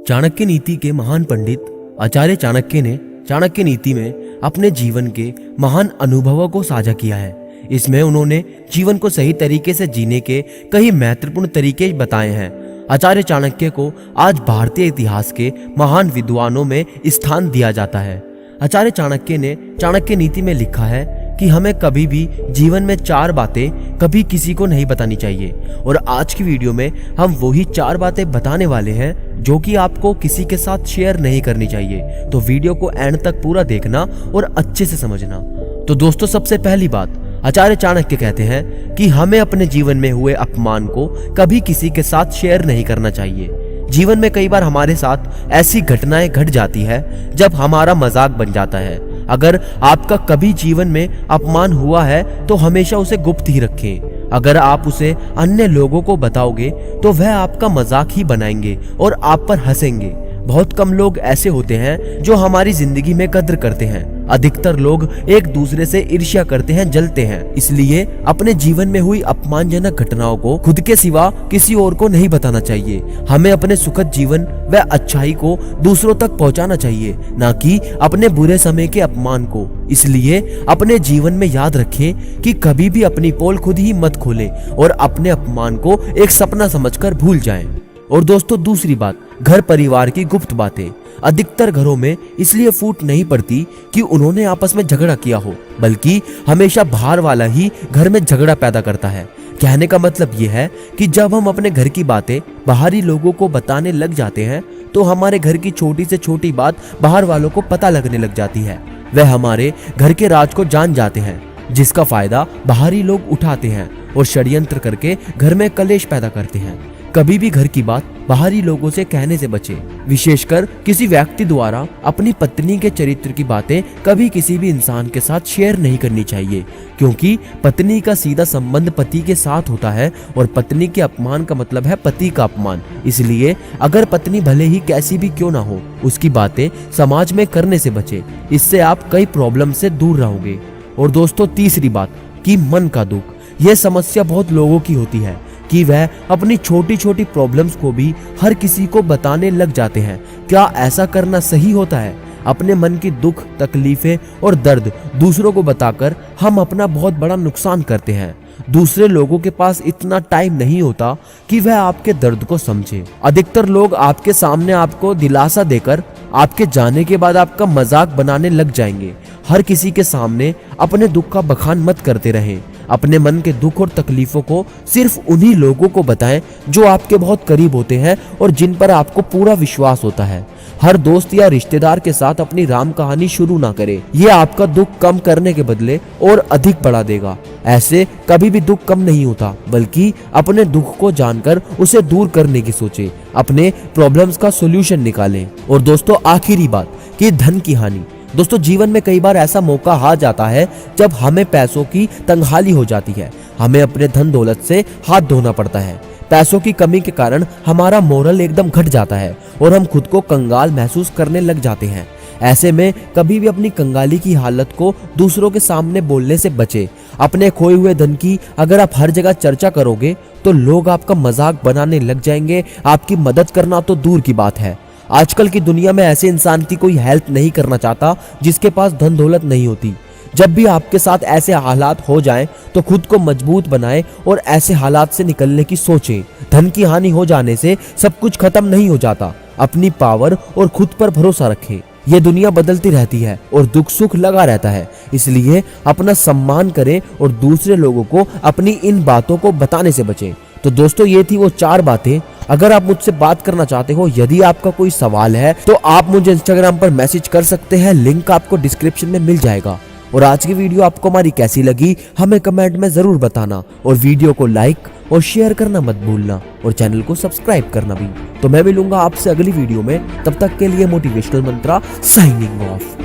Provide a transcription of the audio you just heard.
चाणक्य नीति के महान पंडित आचार्य चाणक्य ने चाणक्य नीति में अपने जीवन के महान अनुभवों को साझा किया है। इसमें उन्होंने जीवन को सही तरीके से जीने के कई महत्वपूर्ण तरीके बताए हैं। आचार्य चाणक्य को आज भारतीय इतिहास के महान विद्वानों में स्थान दिया जाता है। आचार्य चाणक्य ने चाणक्य नीति में लिखा है कि हमें कभी भी जीवन में 4 बातें कभी किसी को नहीं बतानी चाहिए। और आज की वीडियो में हम वही 4 बातें बताने वाले हैं जो कि आपको किसी के साथ शेयर नहीं करनी चाहिए। तो वीडियो को एंड तक पूरा देखना और अच्छे से समझना। तो दोस्तों, सबसे पहली बात, आचार्य चाणक्य कहते हैं कि हमें अपने जीवन में हुए अपमान को कभी किसी के साथ शेयर नहीं करना चाहिए। जीवन में कई बार हमारे साथ ऐसी घटनाएं घट जाती है जब हमारा मजाक बन जाता है। अगर आपका कभी जीवन में अपमान हुआ है तो हमेशा उसे गुप्त ही रखें। अगर आप उसे अन्य लोगों को बताओगे तो वह आपका मजाक ही बनाएंगे और आप पर हंसेंगे। बहुत कम लोग ऐसे होते हैं जो हमारी जिंदगी में कद्र करते हैं। अधिकतर लोग एक दूसरे से ईर्ष्या करते हैं, जलते हैं। इसलिए अपने जीवन में हुई अपमानजनक घटनाओं को खुद के सिवा किसी और को नहीं बताना चाहिए। हमें अपने सुखद जीवन व अच्छाई को दूसरों तक पहुंचाना चाहिए, न कि अपने बुरे समय के अपमान को। इसलिए अपने जीवन में याद रखें कि कभी भी अपनी पोल खुद ही मत खोलें और अपने अपमान को एक सपना समझकर भूल जाएं। और दोस्तों, दूसरी बात, घर परिवार की गुप्त बातें। अधिकतर घरों में इसलिए फूट नहीं पड़ती कि उन्होंने आपस में झगड़ा किया हो, बल्कि हमेशा बाहर वाला ही घर में झगड़ा पैदा करता है। कहने का मतलब यह है कि जब हम अपने घर की बातें बाहरी लोगों को बताने लग जाते हैं तो हमारे घर की छोटी से छोटी बात बाहर वालों को पता लगने लग जाती है। वह हमारे घर के राज को जान जाते हैं, जिसका फायदा बाहरी लोग उठाते हैं और षड्यंत्र करके घर में कलेश पैदा करते हैं। कभी भी घर की बात बाहरी लोगों से कहने से बचें। विशेषकर किसी व्यक्ति द्वारा अपनी पत्नी के चरित्र की बातें कभी किसी भी इंसान के साथ शेयर नहीं करनी चाहिए, क्योंकि पत्नी का सीधा संबंध पति के साथ होता है और पत्नी के अपमान का मतलब है पति का अपमान। इसलिए अगर पत्नी भले ही कैसी भी क्यों ना हो, उसकी बातें समाज में करने से बचे। इससे आप कई प्रॉब्लम से दूर रहोगे। और दोस्तों, तीसरी बात कि मन का दुख। यह समस्या बहुत लोगों की होती है कि वह अपनी छोटी छोटी प्रॉब्लम्स को भी हर किसी को बताने लग जाते हैं। क्या ऐसा करना सही होता है? अपने मन की दुख, तकलीफें और दर्द दूसरों को बताकर हम अपना बहुत बड़ा नुकसान करते हैं। दूसरे लोगों के पास इतना टाइम नहीं होता कि वह आपके दर्द को समझे। अधिकतर लोग आपके सामने आपको दिलासा देकर आपके जाने के बाद आपका मजाक बनाने लग जाएंगे। हर किसी के सामने अपने दुख का बखान मत करते रहें। अपने मन के दुख और तकलीफों को सिर्फ उन्हीं लोगों को बताएं जो आपके बहुत करीब होते हैं और जिन पर आपको पूरा विश्वास होता है। हर दोस्त या रिश्तेदार के साथ अपनी राम कहानी शुरू ना करें। यह आपका दुख कम करने के बदले और अधिक बढ़ा देगा। ऐसे कभी भी दुख कम नहीं होता, बल्कि अपने दुख को जानकर उसे दूर करने की सोचें। अपने प्रॉब्लम्स का सॉल्यूशन निकालें। और दोस्तों, आखिरी बात कि धन की हानि। दोस्तों, जीवन में कई बार ऐसा मौका आ जाता है जब हमें पैसों की तंगहाली हो जाती है। हमें अपने धन दौलत से हाथ धोना पड़ता है। पैसों की कमी के कारण हमारा मोरल एकदम घट जाता है और हम खुद को कंगाल महसूस करने लग जाते हैं। ऐसे में कभी भी अपनी कंगाली की हालत को दूसरों के सामने बोलने से बचे। अपने खोए हुए धन की अगर आप हर जगह चर्चा करोगे तो लोग आपका मजाक बनाने लग जाएंगे। आपकी मदद करना तो दूर की बात है। आजकल की दुनिया में ऐसे इंसान की कोई हेल्प नहीं करना चाहता जिसके पास धन दौलत नहीं होती। जब भी आपके साथ ऐसे हालात हो जाएं तो खुद को मजबूत बनाएं और ऐसे हालात से निकलने की सोचें। धन की हानि हो जाने से सब कुछ खत्म नहीं हो जाता। अपनी पावर और खुद पर भरोसा रखें। ये दुनिया बदलती रहती है और दुख सुख लगा रहता है। इसलिए अपना सम्मान करें और दूसरे लोगों को अपनी इन बातों को बताने से बचें। तो दोस्तों, ये थी वो 4 बातें। अगर आप मुझसे बात करना चाहते हो, यदि आपका कोई सवाल है तो आप मुझे इंस्टाग्राम पर मैसेज कर सकते हैं। लिंक आपको डिस्क्रिप्शन में मिल जाएगा। और आज की वीडियो आपको हमारी कैसी लगी हमें कमेंट में जरूर बताना। और वीडियो को लाइक और शेयर करना मत भूलना और चैनल को सब्सक्राइब करना भी। तो मैं मिलूंगा आपसे अगली वीडियो में। तब तक के लिए मोटिवेशनल मंत्रा साइनिंग ऑफ।